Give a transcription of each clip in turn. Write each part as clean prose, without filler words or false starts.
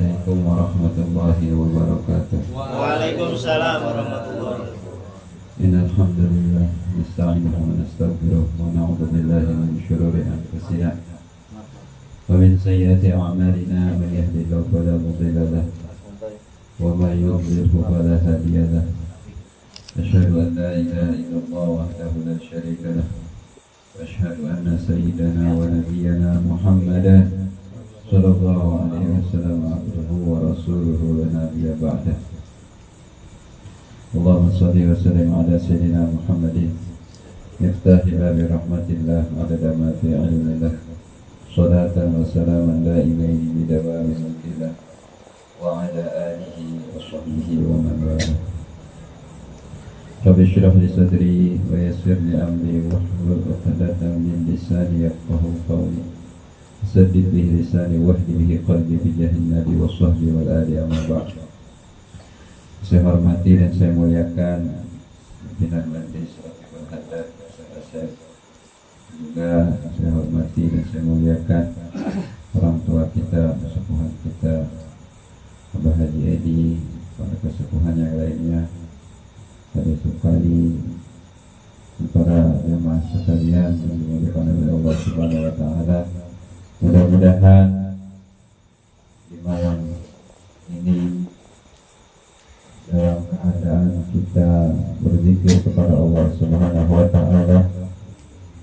Assalamualaikum warahmatullahi wabarakatuh. Waalaikumsalam warahmatullahi wabarakatuh. Innal hamdalillah nasta'inuhu wa nastaghfiruh wa na'udzu billahi min shururi anfusina wa min sayyiati a'malina man yahdihillahu fala mudilla lahu wa man yudlilhu fala hadiya lahu. Asyhadu an la ilaha illallah wahdahu la syarika lahu wa asyhadu anna sayyidana wa nabiyyana Muhammadan sallallahu alaihi wasallam abduhu wa rasuluhu la nabiyya ba'dah. Allahumma shalli wa sallim ala sayyidina Muhammadin miftahi babi rahmatillah adada ma fi ilmillah salatan wa salaman daimaini bidawami mulkillah wa ala alihi wa sahbihi wa man wala. Rabbi shrah li sadri wa yassir li amri wahlul 'uqdatam min lisani yafqahu qawli. Saddid bihi lisani wahdi bihi qalbi bi jahin nabi wa sahbi wal ali amma ba'd. Saya hormati dan saya muliakan pimpinan Majelis Ratibul Haddad beserta saya, juga saya hormati dan saya muliakan orang tua kita, sesepuhan kita, Abah Haji Edi, para kesepuhan yang lainnya, Pada Sukali, para jemaah sekalian yang dimuliakan oleh Allah Subhanahu wa taala. Mudah-mudahan di malam ini dalam keadaan kita berzikir kepada Allah Subhanahu wa taala,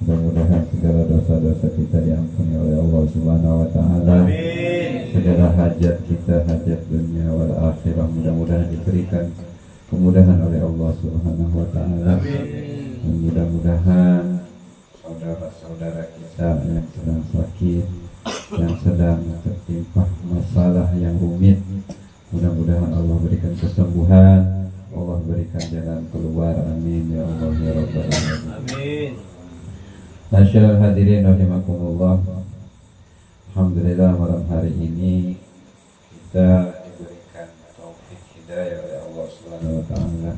mudah-mudahan segala dosa-dosa kita diampuni oleh Allah Subhanahu wa taala. Segala hajat kita, hajat dunia wal akhirah, mudah-mudahan diberikan kemudahan oleh Allah Subhanahu wa taala. Dan mudah-mudahan saudara-saudara kita yang sedang sakit, yang sedang tertimpa masalah yang rumit, mudah-mudahan Allah berikan kesembuhan, Allah berikan jalan keluar. Amin ya Allah ya rabbal alamin. Amin. Masyaallah hadirin rahimakumullah. Alhamdulillah malam hari ini kita diberikan taufik hidayah oleh Allah Subhanahu wa taala.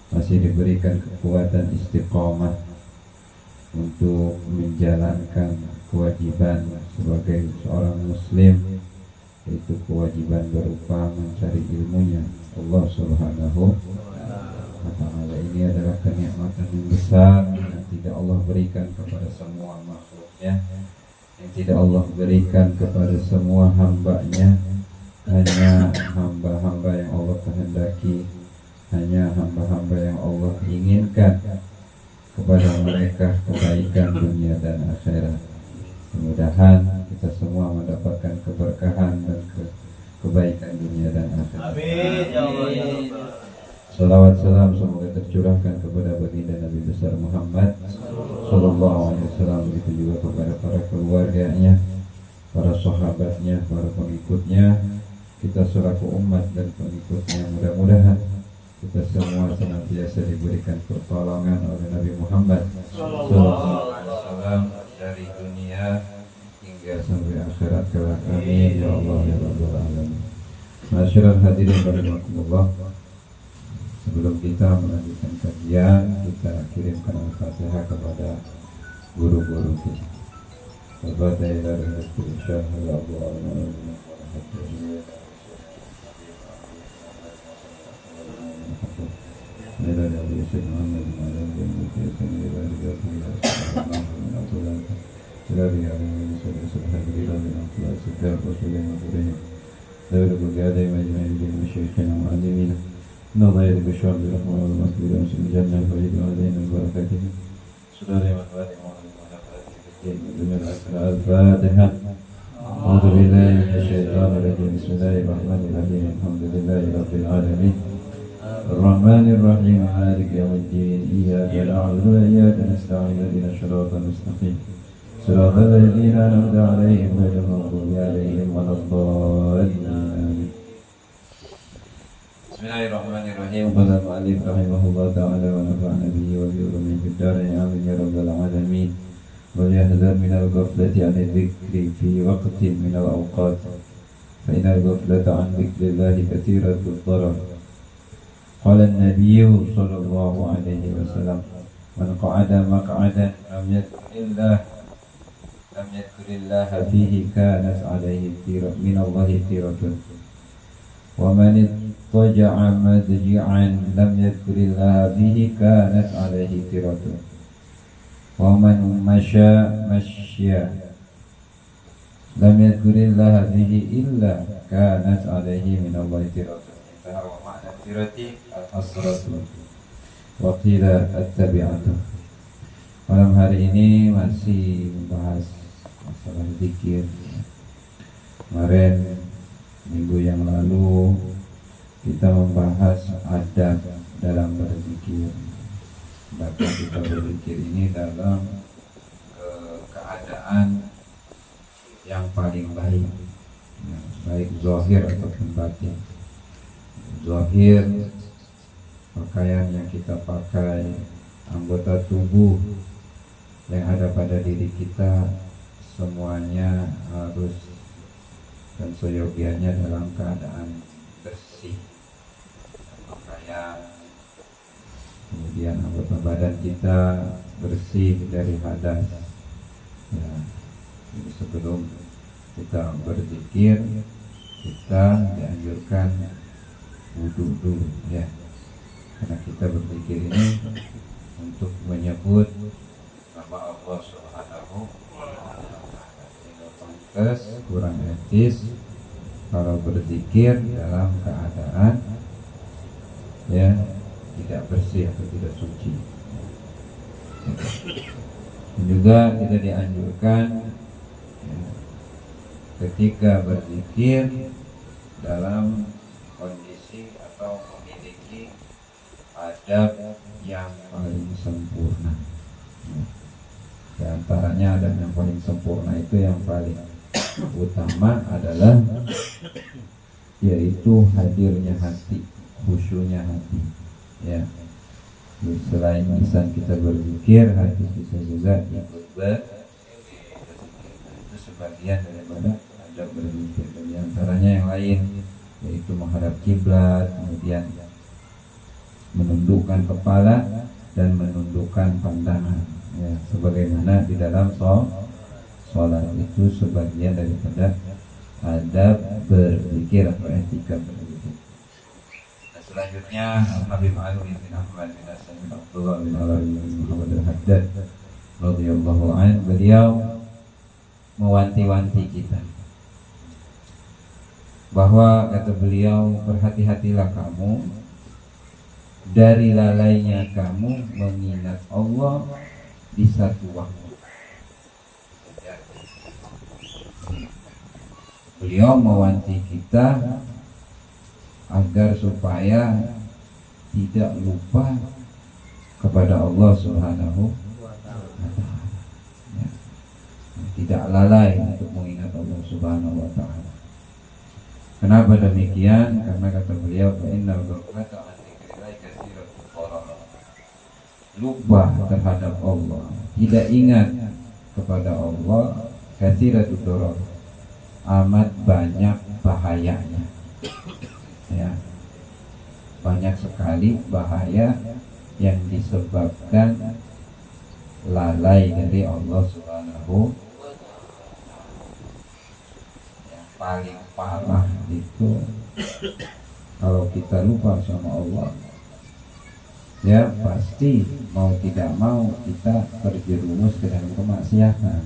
Masih diberikan kekuatan istiqamah untuk menjalankan kewajiban sebagai seorang muslim, yaitu kewajiban berupa mencari ilmunya Allah Subhanahu wa taala. Ini adalah kenikmatan yang besar yang tidak Allah berikan kepada semua makhluknya, yang tidak Allah berikan kepada semua hambanya. Hanya hamba-hamba yang Allah kehendaki, hanya hamba-hamba yang Allah inginkan kepada mereka kebaikan dunia dan akhirat. Mudah-mudahan kita semua mendapatkan keberkahan dan kebaikan dunia dan akhirat. Amin ya Allah ya Rabbal. Salawat salam semoga tercurahkan kepada baginda Nabi besar Muhammad sallallahu alaihi wasallam, begitu juga kepada para keluarganya, para sahabatnya, para pengikutnya, kita selaku umat dan pengikutnya. Mudah-mudahan kita semua senantiasa diberikan pertolongan oleh Nabi Muhammad sallallahu alaihi wasallam dari dunia hingga sampai akhirat kelak. Amin ya Allah ya rabbal alamin. Masyaallah hadirin rahimakumullah. Sebelum kita melanjutkan kajian, kita kirimkan Al-Fatihah kepada guru-guru kita. Al-Fatihah dari Rasulullah نظير بشر الرحمن والمكبر وسم الجنة ويد علينا البركة سلالة والفاتحة الفاتحة. أعوذ بالله من الشيطان الرجيم. بسم الله الرحمن الرحيم. الحمد لله رب العالمين الرحمن الرحيم مالك يوم الدين إياك نعبد وإياك نستعين اهدنا الصراط المستقيم صراط الذين أنعمت عليهم غير المغضوب عليهم ولا الضالين. Bismillahirrahmanirrahim. Qala al-mu'allif rahimahullah ta'ala wa nafa'ana bihi wa bi ulumi fid darain amin ya rabbal alamin. Wa yahdhar min al-ghaflati 'an adh-dhikri fi waqtin min al-awqat fa inna al-ghaflata 'an dhikrillahi kathiratu ad-darar. Qala an-nabiy sallallahu alaihi wasallam man qa'ada maq'adan lam yadhkurillah fihi kanat 'alaihi min Allahi tiratun Wa man ittaja'a madji'an lam yadhkurillaha bihi kanat alaihi tiratu. Wa man masya lam yadhkurillaha bihi illa kanat alaihi minallahi tiratu. Intaha wa ma'na tirati al-hasratu wa qila at-tabi'atu. Malam hari ini masih membahas masalah zikir. Kemarin minggu yang lalu kita membahas adab dalam berzikir. Bahkan kita berzikir ini dalam keadaan yang paling baik, ya, baik zahir ataupun batin. Zahir, pakaian yang kita pakai, anggota tubuh yang ada pada diri kita, semuanya harus dan seyogianya dalam keadaan bersih. Pakaian, kemudian anggota badan kita bersih dari hadas. Ya, jadi sebelum kita berzikir, kita dianjurkan wudhu dulu, ya. Karena kita berzikir ini untuk menyebut nama Allah Subhanahu wa Ta'ala. Pantas kurang etis kalau berzikir dalam keadaan ya tidak bersih atau tidak suci. Dan juga tidak dianjurkan ya, ketika berzikir dalam kondisi atau memiliki adab yang paling sempurna. Di antaranya adab yang paling sempurna itu yang paling utama adalah yaitu hadirnya hati, khusyuknya hati. Ya, selain lisan kita berzikir, hati kita juga ikut berzikir. Itu sebagian daripada adab berzikir. Dan di antaranya yang lain yaitu menghadap kiblat, kemudian menundukkan kepala dan menundukkan pandangan. Ya, sebagaimana di dalam sholat itu sebagian daripada adab berzikir atau etika berzikir. Dan selanjutnya Nabi Ma'alwi bin Ahmad bin Hasan bin Abdullah bin Alawi bin Muhammad al-Haddad radhiyallahu anhu, beliau mewanti-wanti kita bahwa kata beliau, berhati-hatilah kamu dari lalainya kamu mengingat Allah di satu waktu. Beliau mewanti kita agar supaya tidak lupa kepada Allah Subhanahu wa Ta'ala, ya. Tidak lalai untuk mengingat Allah Subhanahu wa Ta'ala. Kenapa demikian? Karena kata beliau, innal ghaflata an dzikrillahi katsiratul dharar. Lupa terhadap Allah, tidak ingat kepada Allah, katsiratul dharar, amat banyak bahayanya. Ya, banyak sekali bahaya yang disebabkan lalai dari Allah Subhanahu. Yang paling parah itu kalau kita lupa sama Allah, ya pasti mau tidak mau kita terjerumus ke dalam kemaksiatan.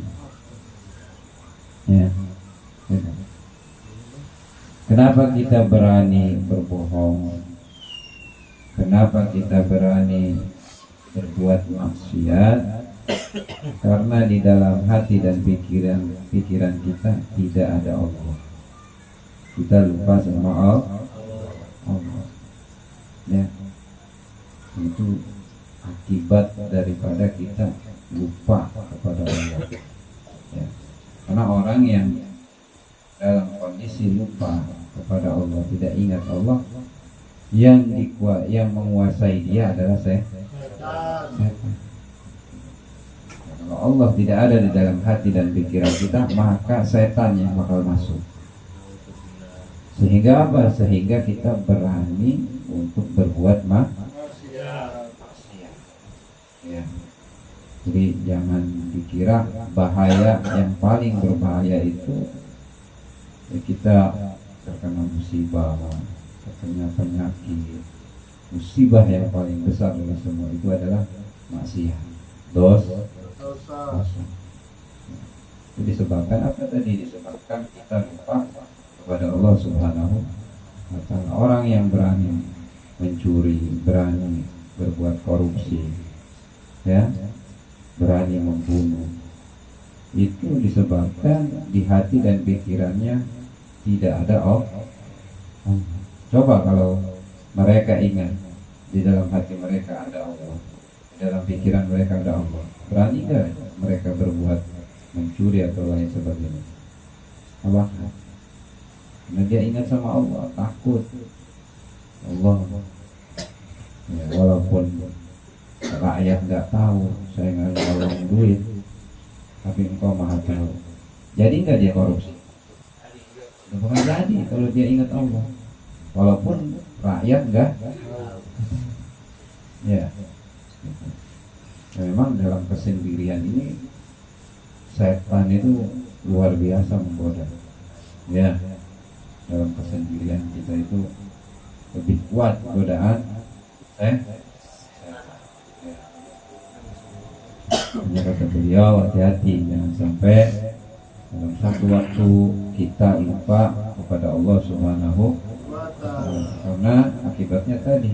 Ya. Kenapa kita berani berbohong? Kenapa kita berani berbuat maksiat? Karena di dalam hati dan pikiran kita tidak ada Allah. Kita lupa sama Allah. Ya. Itu akibat daripada kita lupa kepada Allah. Ya. Karena orang yang dalam kondisi lupa kepada Allah, tidak ingat Allah, yang menguasai dia adalah setan. Kalau Allah tidak ada di dalam hati dan pikiran kita, maka setan yang bakal masuk. Sehingga apa? Sehingga kita berani untuk berbuat maksiat. Ya. Jadi jangan dikira bahaya, yang paling berbahaya itu ya kita terkena musibah, katanya penyakit, musibah yang paling besar dari semua itu adalah maksiat, dosa. Itu disebabkan apa tadi? Disebabkan kita lupa kepada Allah Subhanahu wa Ta'ala. Orang yang berani mencuri, berani berbuat korupsi, ya, berani membunuh, itu disebabkan di hati dan pikirannya tidak ada Allah. Coba kalau mereka ingat di dalam hati mereka ada Allah, di dalam pikiran mereka ada Allah, berani nggak mereka berbuat mencuri atau lain sebagainya? Apakah? Karena dia ingat sama Allah, takut Allah. Ya, walaupun rakyat nggak tahu, saya nggak nolong duit, tapi engkau maha tahu. Jadi nggak dia korupsi? Bukan jadi kalau dia ingat Allah, walaupun rakyat nggak. Ya, memang dalam kesendirian ini setan itu luar biasa menggoda. Ya, dalam kesendirian kita itu lebih kuat godaan setan. Ya, kata beliau, hati-hati jangan sampai dalam satu waktu kita lupa kepada Allah Subhanahu wa Ta'ala. Karena akibatnya tadi,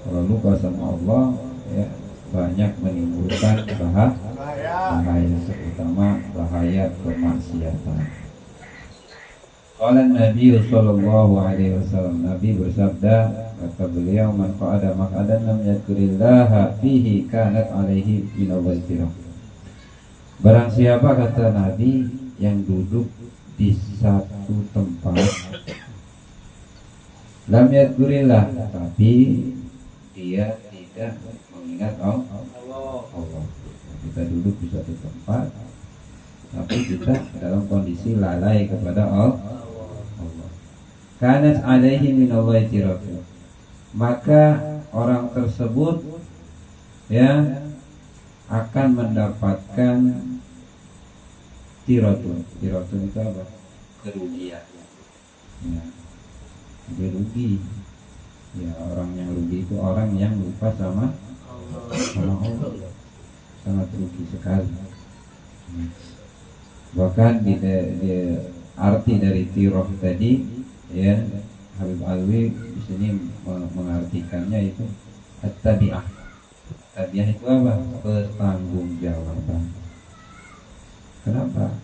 kalau lupa sama Allah, ya, banyak menimbulkan bahaya, terutama bahaya kemaksiatan. Qala Nabi sallallahu alaihi wasallam, Nabi bersabda, kata beliau, man qa'ada maq'adan lam yadhkurillaha fihi kanat alaihi min al-ghaytirah. Barang siapa, kata Nabi, yang duduk di satu tempat lam yadhkurillah, tapi dia tidak mengingat Allah. Kita duduk di satu tempat tapi kita dalam kondisi lalai kepada Allah. Kanat alaihi min Allahi tiratu, maka orang tersebut, ya, akan mendapatkan tiratun. Tiratun itu apa? Kerugian. Ya, dia rugi. Ya, orang yang rugi itu orang yang lupa sama Allah. Sangat rugi sekali. Bahkan di arti dari tiroh tadi, ya, Habib Alwi di sini mengartikannya itu at-tabi'ah. Tabi'ah itu apa? Pertanggungjawaban. Kenapa?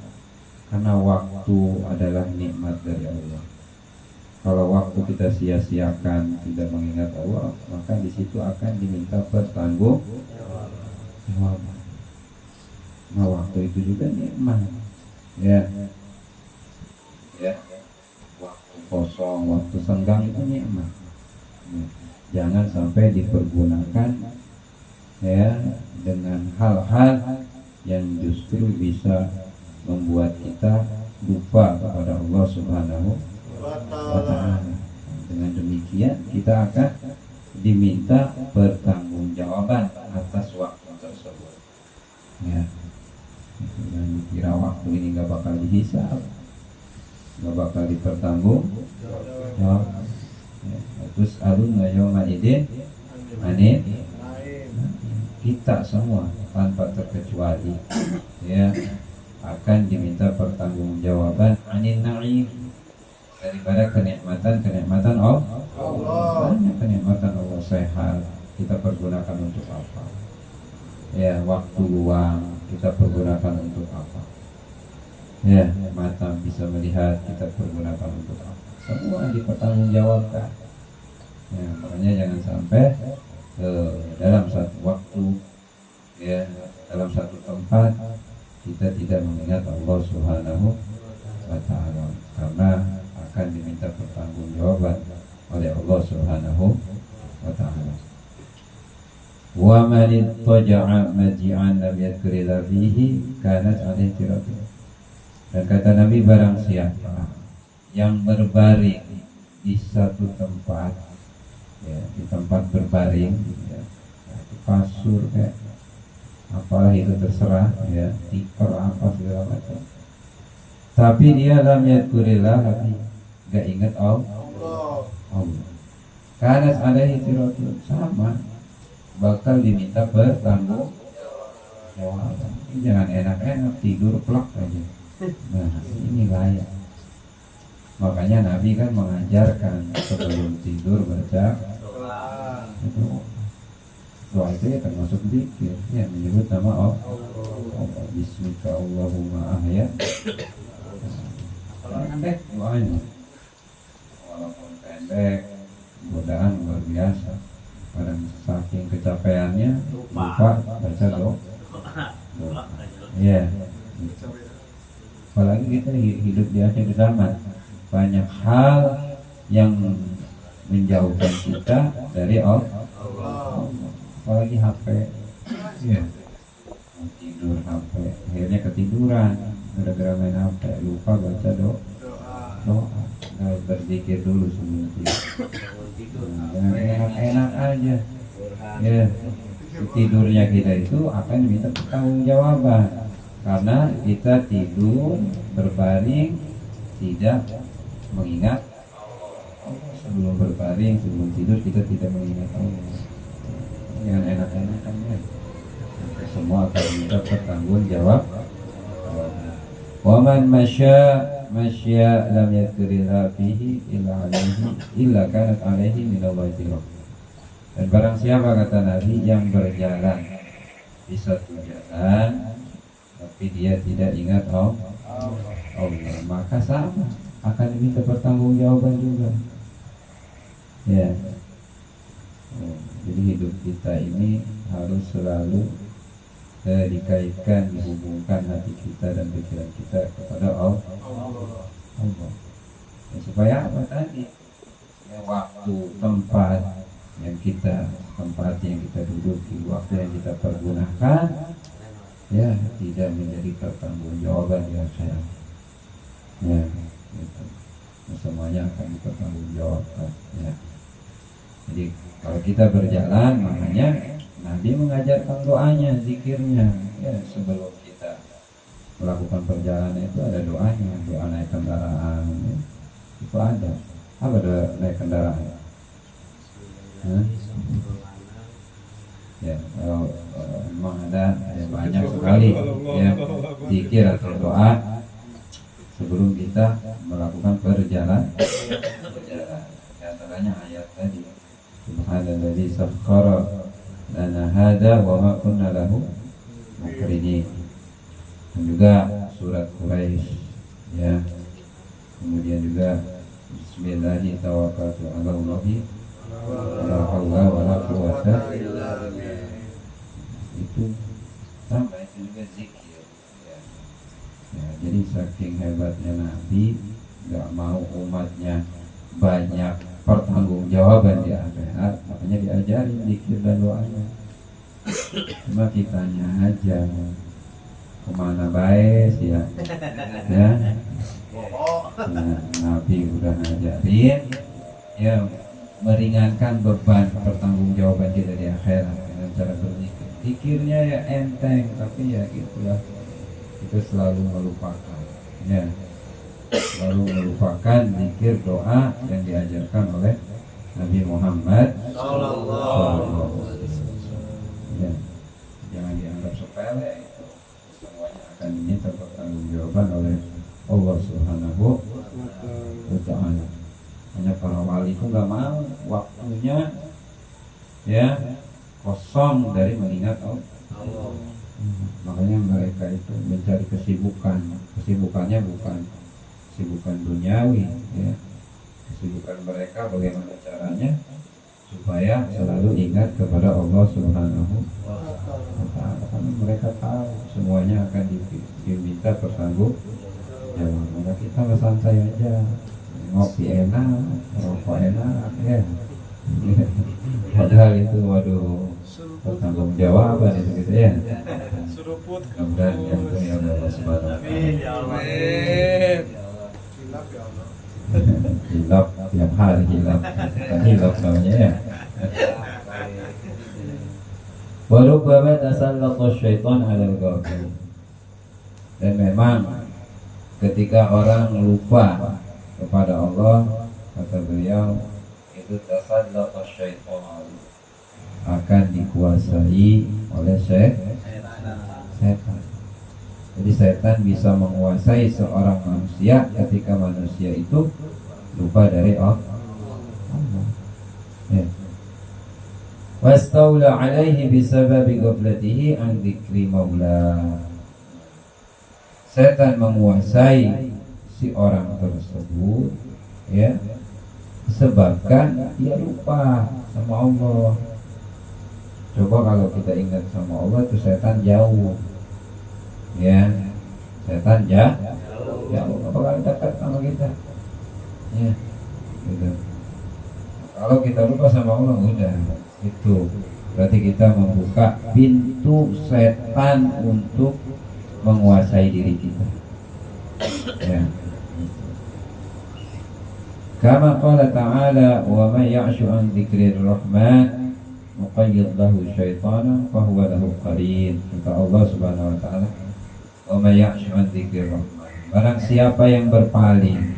Karena waktu adalah nikmat dari Allah. Kalau waktu kita sia-siakan, tidak mengingat Allah, maka di situ akan diminta pertanggungjawaban. Nah, waktu itu juga nikmat. Ya, waktu kosong, waktu senggang itu nikmat. Jangan sampai dipergunakan, ya, dengan hal-hal yang justru bisa membuat kita lupa kepada Allah Subhanahu wa Ta'ala. Dengan demikian kita akan diminta pertanggungjawaban atas waktu tersebut. Ya, jangan dikira waktu ini nggak bakal dihisab, nggak bakal dipertanggungjawab. Ya, terus alunna yawma idin anil, kita semua tanpa terkecuali, ya, akan diminta pertanggungjawaban anil na'im, daripada kenikmatan Allah. Banyak kenikmatan Allah. Sehat kita pergunakan untuk apa? Ya, waktu luang kita pergunakan untuk apa? Ya, mata bisa melihat kita pergunakan untuk apa? Semua dipertanggungjawabkan. Ya, makanya jangan sampai dalam satu waktu, ya, dalam satu tempat kita tidak mengingat Allah Subhanahu wa Ta'ala, karena akan diminta pertanggungjawaban oleh Allah Subhanahu wa Ta'ala. Wa man ittaja'a maji'an lam yadhkurilla fihi kanat alaihi tiratu. Dan kata Nabi, barang siapa yang berbaring di satu tempat, ya, di tempat berbaring, ya, di kasur, kayak apalah itu terserah, ya, tikar apa segala macam, tapi dia lam yadhkurilla, tapi gak ingat Allah, Allah. Karena alaihi siratun, sama, bakal diminta bertanggung jawab. Jangan enak-enak tidur plak aja. Nah, ini layak. Makanya Nabi kan mengajarkan sebelum tidur baca doa. Doa itu ya termasuk zikir, ya menyebut nama Allah. Bismika Allahumma ahya. Pendek doanya, walaupun pendek, godaan luar biasa. Kadang saking kecapeannya lupa baca doa. Ya. Apalagi kita hidup di akhir zaman, banyak hal yang menjauhkan kita dari Allah. Apalagi HP, ya. Tidur HP, akhirnya ketiduran gara-gara main HP, lupa baca doa. Nah, berzikir dulu sebelum tidur. Jangan enak-enak aja. Ya, tidurnya kita itu akan diminta pertanggungjawaban karena kita tidur berbaring tidak mengingat sebelum berbaring, sebelum tidur kita tidak mengingat Allah. Jangan enak-enakan ya. Semua akan diminta pertanggungjawab. Wa man masya lam yadhkurillah fihi illa kanat alaihi minallahi tirah. Dan barang siapa, kata Nabi, yang berjalan di satu jalan tapi dia tidak ingat Allah, maka sama akan diminta pertanggungjawaban juga. Ya. Jadi hidup kita ini harus selalu dikaitkan, dihubungkan hati kita dan pikiran kita kepada Allah. Ya, supaya apa tadi? Ya, waktu, tempat yang kita duduki, waktu yang kita pergunakan, ya tidak menjadi pertanggungjawaban di akhirat. Ya, gitu. Semuanya akan dipertanggungjawabkan. Ya. Jadi kalau kita berjalan, makanya Nabi mengajarkan doanya, zikirnya. Ya, sebelum kita melakukan perjalanan itu ada doanya, doa naik kendaraan. Ya. Itu ada. Apa doa naik kendaraan? Ya, kalau memang ada ya, banyak sekali ya zikir atau doa sebelum kita melakukan perjalanan. Di antaranya ayat tadi, Subhanalladzi sakhkhara lana hada wa ma kunna lahu muqrinin. Dan juga surat Quraisy, ya. Kemudian juga Bismillahirrahmanirrahim tawakkaltu 'alallahi la haula wala quwwata illa billah. Itu sama, itu juga zikir ya. Ya, jadi saking hebatnya Nabi gak mau umatnya banyak pertanggungjawaban di akhirat, makanya diajarin zikir dan doanya. Cuma kitanya aja kemana baik ya. Ya. Nah, Nabi udah ngajarin ya, meringankan beban pertanggungjawaban kita di akhirat dengan cara berzikir. Zikirnya ya enteng, tapi ya itulah, kita selalu melupakan, ya, selalu melupakan zikir doa yang diajarkan oleh Nabi Muhammad Sallallahu Alaihi Wasallam. Ya, jangan dianggap sepele, itu semuanya akan diminta pertanggungjawaban oleh Allah Subhanahu wa Ta'ala. Hanya para wali itu nggak mau waktunya ya kosong dari mengingat Allah. Makanya mereka itu mencari kesibukannya bukan kesibukan duniawi, ya. Kesibukan mereka bagaimana caranya supaya selalu ingat kepada Allah Subhanahu wa Ta'ala. Karena mereka tahu semuanya akan diminta pertanggungjawaban. Maka kita santai aja, ngopi enak, rokok enak, ya. Padahal itu waduh pertanggungjawaban itu gitu ya. Mudah-mudahan diampuni oleh Allah Subhanahu wa Ta'ala. Hilaf tiap hari hilaf, kan hilaf namanya ya. Warubbama tasallaqa syaitan 'alal ghafil. Dan memang ketika orang lupa kepada Allah, kata beliau, itu tasallaqa syaitan, akan dikuasai oleh setan. Jadi setan bisa menguasai seorang manusia ketika manusia itu lupa dari Allah. Ya. Wastaula alaihi bisababi ghaflatihi an dzikri maula. Setan menguasai si orang tersebut, ya, sebabkan dia lupa sama Allah. Coba kalau kita ingat sama Allah, itu setan jauh, ya, setan jauh. Apakah dekat sama kita, ya, gitu. Kalau kita lupa sama Allah, udah itu berarti kita membuka pintu setan untuk menguasai diri kita, ya. Kama qala ta'ala, wa man ya'shu an dzikrir rahman nuqayyid lahu syaitanan fa huwa lahu qarin. Kata Allah Subhanahu wa taala, wa man ya'shu an dzikrir rahman, barang siapa yang berpaling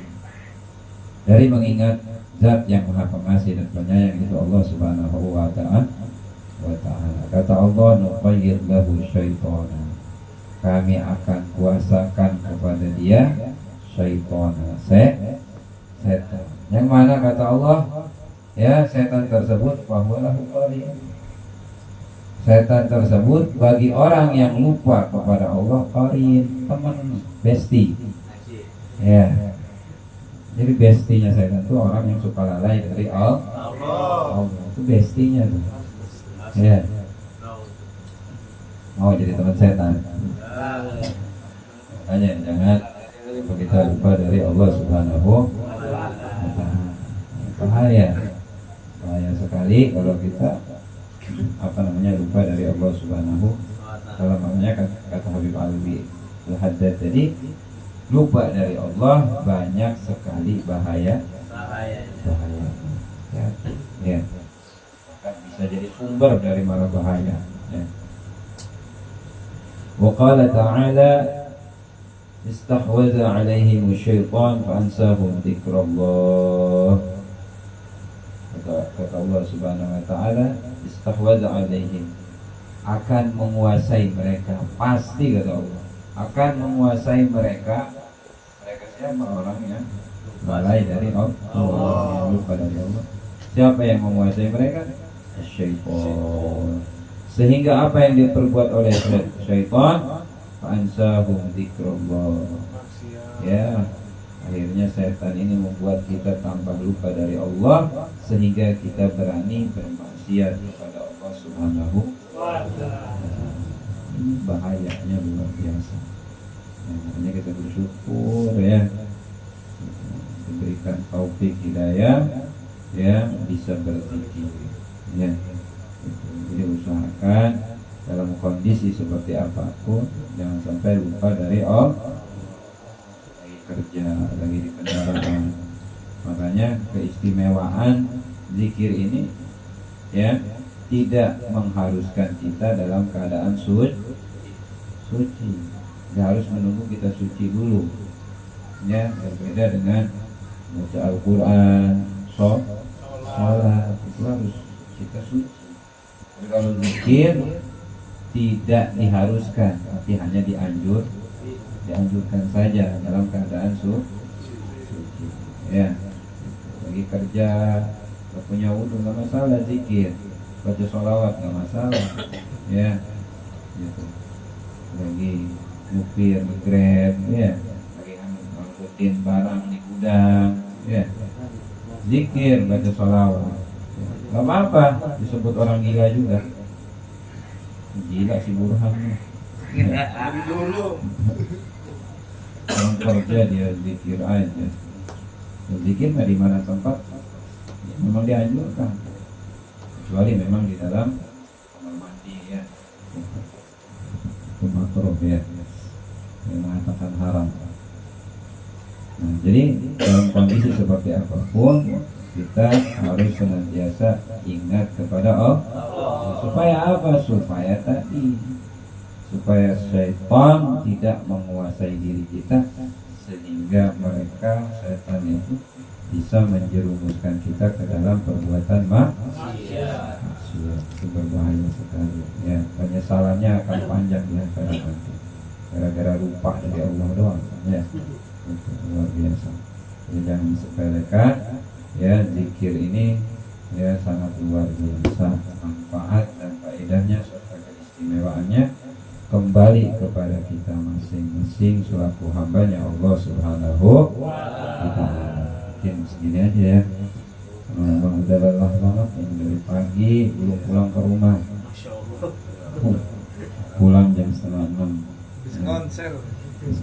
dari mengingat Zat yang Maha Pengasih dan Penyayang, itu Allah Subhanahu wa ta'ala. Kata Allah, nuqayyid lahu syaitanan, kami akan kuasakan kepada dia syaitana, setan. Yang mana kata Allah, ya, setan tersebut fahuwa lahu qarin. Setan tersebut bagi orang yang lupa kepada Allah, qarin, teman, bestie. Ya. Jadi bestinya setan itu orang yang suka lalai dari Allah. Itu bestinya tuh. Ya. Mau jadi teman setan. Makanya jangan kita lupa dari Allah Subhanahu wa ta'ala. Bahaya sekali kalau kita lupa dari Allah Subhanahu wa ta'ala. Makanya kata Habib Alwi Al-Haddad tadi, lupa dari Allah banyak sekali bahaya. Ya. Bahkan bisa jadi sumber dari mara bahaya, ya. Wa qala ta'ala, istahwadha 'alaihim syaitan fa ansahum dzikrallah. Kata Allah Subhanahu wa ta'ala, istahwadha 'alaihim, akan menguasai mereka, pasti kata Allah akan menguasai mereka. Mereka siapa? Orang yang lalai dari Allah, yang lupa dari Allah. Siapa yang menguasai mereka? Syaitan. Sehingga apa yang diperbuat oleh syaitan, fa'ansahum dzikrullah, ya, akhirnya setan ini membuat kita tambah lupa dari Allah, sehingga kita berani bermaksiat kepada Allah Subhanahu wa ta'ala. Ini bahayanya luar biasa. Makanya kita bersyukur, ya, diberikan taufik hidayah, ya, bisa berzikir, ya. Jadi usahakan dalam kondisi seperti apapun jangan sampai lupa dari Allah. Lagi kerja, lagi di kendaraan. Makanya keistimewaan zikir ini, ya, tidak mengharuskan kita dalam keadaan suci. Tidak harus menunggu kita suci dulu, ya. Berbeda dengan baca Al-Quran, sholat, itu harus kita suci. Tapi kalau zikir tidak diharuskan, tapi hanya dianjurkan saja dalam keadaan suci, ya. Lagi kerja, gak punya wudu, gak masalah zikir. Baca sholawat gak masalah, ya, gitu. Lagi ngupir, nge-grab, ya, lagi ngangkutin barang di gudang, ya, zikir, baca sholawat, gak apa-apa, disebut orang gila juga. Gila si Burhan, ya. Orang kerja dia zikir aja. Zikir mah di mana tempat memang dianjurkan, kecuali memang di dalam kamar mandi, ya, itu makruh, ya, yang mengatakan haram. Nah, jadi dalam kondisi seperti apapun kita harus senantiasa ingat kepada Allah. Supaya apa? Supaya syaitan tidak menguasai diri kita, sehingga setan itu bisa menjerumuskan kita ke dalam perbuatan maksiat. Itu berbahaya sekali. Ya, penyesalannya akan panjang di akhirat nanti. Gara-gara lupa dari Allah doang. Ya, itu luar biasa. Jadi jangan disepelekan. Ya, zikir ini ya sangat luar biasa. Manfaat dan faedahnya serta keistimewaannya kembali kepada kita masing-masing selaku hambanya Allah Subhanahu wa Ta'ala. Mungkin segini aja ya. Udah lelah banget ini dari pagi belum pulang ke rumah. Pulang jam 5:30.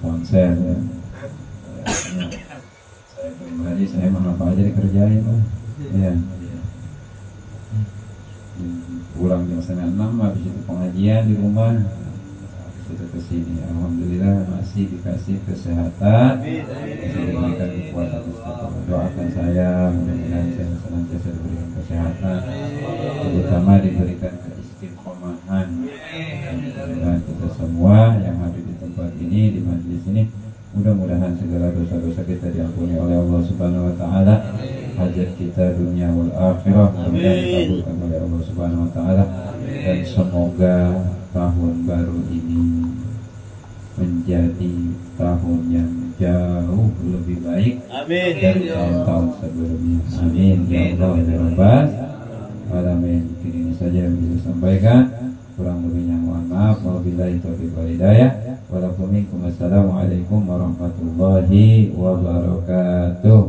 Konser ya. Saya pribadi saya mah apa aja dikerjain lah. Ya. Pulang jam 5:30 habis itu pengajian di rumah. Kita kesini, alhamdulillah masih dikasih kesehatan, masih diberikan kekuatan. Doakan saya, mudah-mudahan saya senantiasa diberikan kesehatan, terutama diberikan keistiqomahan. Dan kita semua yang hadir di tempat ini, di majelis ini, mudah-mudahan segala dosa-dosa kita diampuni oleh Allah Subhanahu Wa Taala. Hajat kita dunia wal akhirah mudah-mudahan dikabulkan oleh Allah Subhanahu Wa Taala. Dan semoga tahun baru ini menjadi tahun yang jauh lebih baik dari tahun-tahun sebelumnya. Amin ya Allah ya Rabbal alamin. Mungkin ini saja yang bisa sampaikan. Kurang lebihnya mohon maaf. Wabillahi taufiq wal hidayah. Wassalamualaikum warahmatullahi wabarakatuh.